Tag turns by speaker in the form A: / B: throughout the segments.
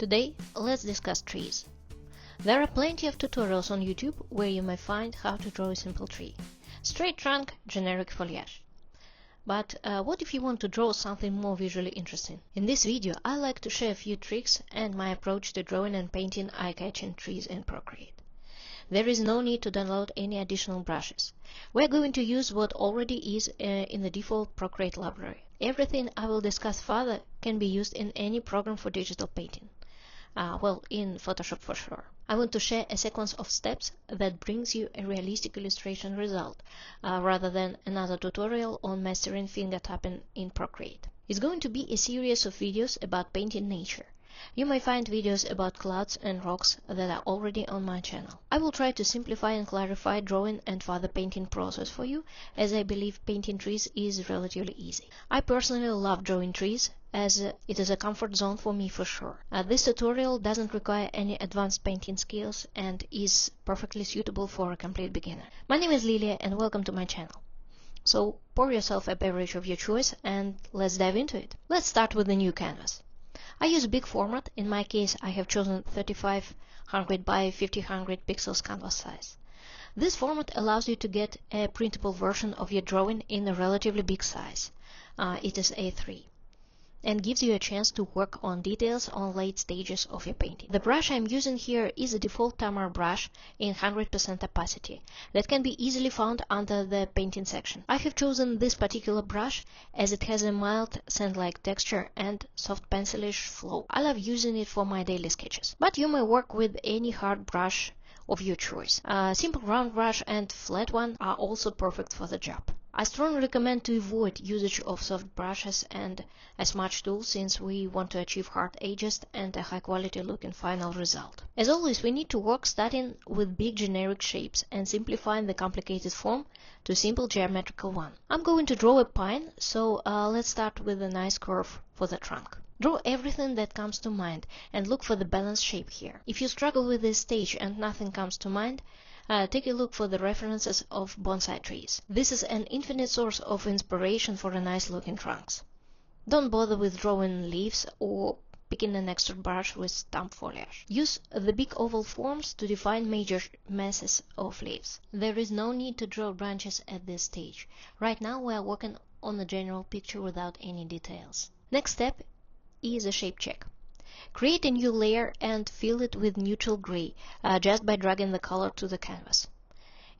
A: Today, let's discuss trees. There are plenty of tutorials on YouTube where you may find how to draw a simple tree. Straight trunk, generic foliage. But what if you want to draw something more visually interesting? In this video, I like to share a few tricks and my approach to drawing and painting eye-catching trees in Procreate. There is no need to download any additional brushes. We're going to use what already is in the default Procreate library. Everything I will discuss further can be used in any program for digital painting. Well, in Photoshop for sure. I want to share a sequence of steps that brings you a realistic illustration result, rather than another tutorial on mastering finger tapping in Procreate. It's going to be a series of videos about painting nature. You may find videos about clouds and rocks that are already on my channel. I will try to simplify and clarify drawing and further painting process for you, as I believe painting trees is relatively easy. I personally love drawing trees, as it is a comfort zone for me for sure. This tutorial doesn't require any advanced painting skills and is perfectly suitable for a complete beginner. My name is Lilia and welcome to my channel. So pour yourself a beverage of your choice and let's dive into it. Let's start with the new canvas. I use big format. In my case, I have chosen 3500 by 5000 pixels canvas size. This format allows you to get a printable version of your drawing in a relatively big size. It is A3. And gives you a chance to work on details on late stages of your painting. The brush I'm using here is a default Tamar brush in 100% opacity that can be easily found under the painting section. I have chosen this particular brush as it has a mild sand-like texture and soft pencilish flow. I love using it for my daily sketches, but you may work with any hard brush of your choice. A simple round brush and flat one are also perfect for the job. I strongly recommend to avoid usage of soft brushes and a smudge tool, since we want to achieve hard edges and a high quality looking final result. As always, we need to work starting with big generic shapes and simplifying the complicated form to simple geometrical one. I'm going to draw a pine, so let's start with a nice curve for the trunk. Draw everything that comes to mind and look for the balanced shape here. If you struggle with this stage and nothing comes to mind, take a look for the references of bonsai trees. This is an infinite source of inspiration for nice looking trunks. Don't bother with drawing leaves or picking an extra brush with stump foliage. Use the big oval forms to define major masses of leaves. There is no need to draw branches at this stage. Right now we are working on a general picture without any details. Next step is a shape check. Create a new layer and fill it with neutral gray just by dragging the color to the canvas.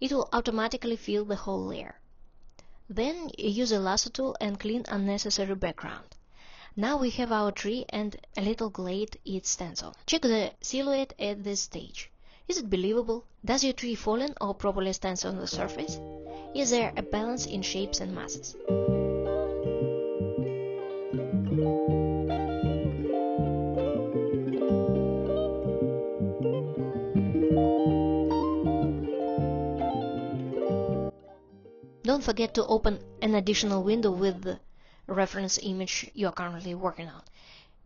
A: It will automatically fill the whole layer. Then use a lasso tool and clean unnecessary background. Now we have our tree and a little glade it stands on. Check the silhouette at this stage. Is it believable? Does your tree fall in or properly stands on the surface? Is there a balance in shapes and masses? Don't forget to open an additional window with the reference image you are currently working on,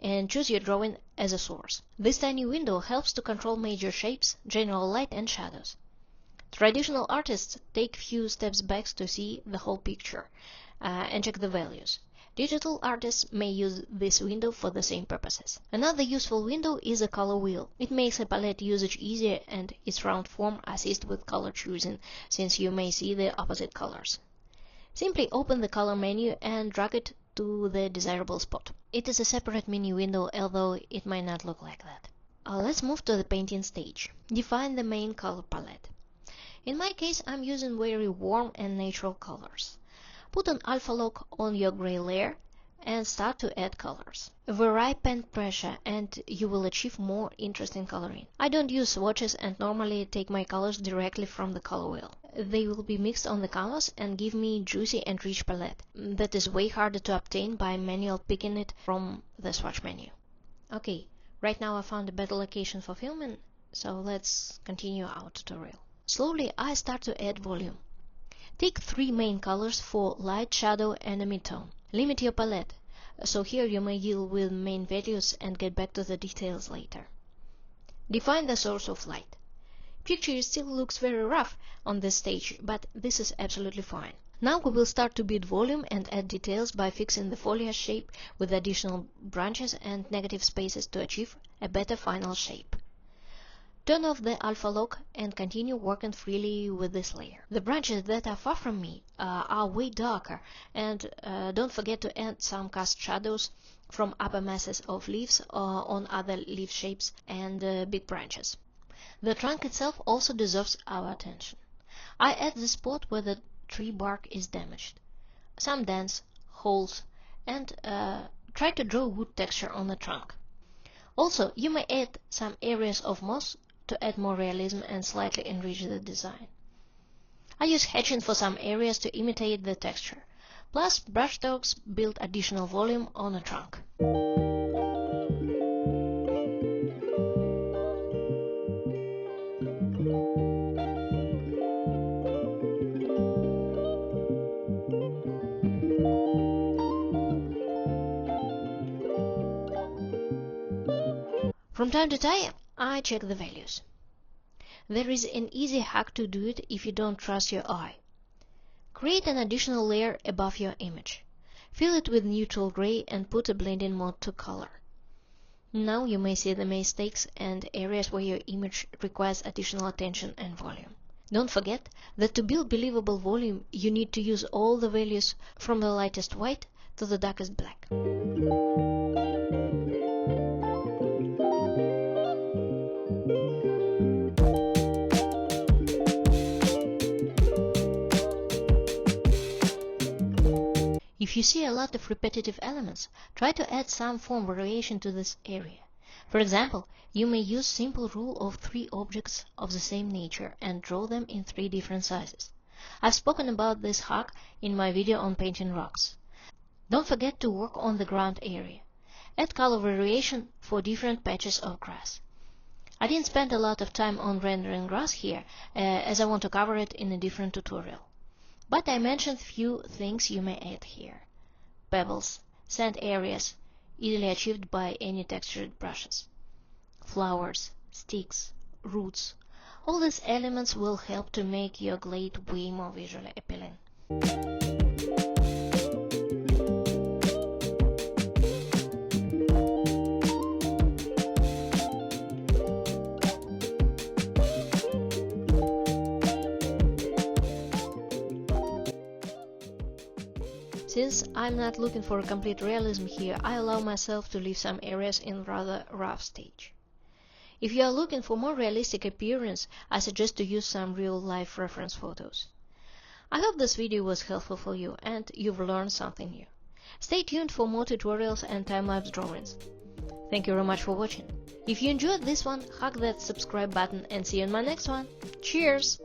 A: and choose your drawing as a source. This tiny window helps to control major shapes, general light and shadows. Traditional artists take few steps back to see the whole picture and check the values. Digital artists may use this window for the same purposes. Another useful window is a color wheel. It makes a palette usage easier and its round form assists with color choosing, since you may see the opposite colors. Simply open the color menu and drag it to the desirable spot. It is a separate mini window, although it might not look like that. Let's move to the painting stage. Define the main color palette. In my case, I'm using very warm and natural colors. Put an alpha lock on your gray layer and start to add colors. Vary pen pressure and you will achieve more interesting coloring. I don't use swatches and normally take my colors directly from the color wheel. They will be mixed on the canvas and give me juicy and rich palette. That is way harder to obtain by manual picking it from the swatch menu. Okay, right now I found a better location for filming, so let's continue our tutorial. Slowly I start to add volume. Take 3 main colors for light, shadow and a midtone. Limit your palette, so here you may deal with main values and get back to the details later. Define the source of light. Picture still looks very rough on this stage, but this is absolutely fine. Now we will start to build volume and add details by fixing the foliage shape with additional branches and negative spaces to achieve a better final shape. Turn off the alpha lock and continue working freely with this layer. The branches that are far from me are way darker, and don't forget to add some cast shadows from upper masses of leaves on other leaf shapes and big branches. The trunk itself also deserves our attention. I add the spot where the tree bark is damaged, some dents, holes, and try to draw wood texture on the trunk. Also, you may add some areas of moss to add more realism and slightly enrich the design. I use hatching for some areas to imitate the texture, plus brushstrokes build additional volume on the trunk. From time to time, I check the values. There is an easy hack to do it if you don't trust your eye. Create an additional layer above your image. Fill it with neutral gray and put a blending mode to color. Now you may see the mistakes and areas where your image requires additional attention and volume. Don't forget that to build believable volume, you need to use all the values from the lightest white to the darkest black. If you see a lot of repetitive elements, try to add some form variation to this area. For example, you may use simple rule of 3 objects of the same nature and draw them in 3 different sizes. I've spoken about this hack in my video on painting rocks. Don't forget to work on the ground area. Add color variation for different patches of grass. I didn't spend a lot of time on rendering grass here, as I want to cover it in a different tutorial. But I mentioned few things you may add here. Pebbles, sand areas, easily achieved by any textured brushes. Flowers, sticks, roots. All these elements will help to make your glade way more visually appealing. Since I'm not looking for a complete realism here, I allow myself to leave some areas in rather rough stage. If you are looking for more realistic appearance, I suggest to use some real-life reference photos. I hope this video was helpful for you and you've learned something new. Stay tuned for more tutorials and time-lapse drawings. Thank you very much for watching. If you enjoyed this one, hug that subscribe button and see you in my next one. Cheers!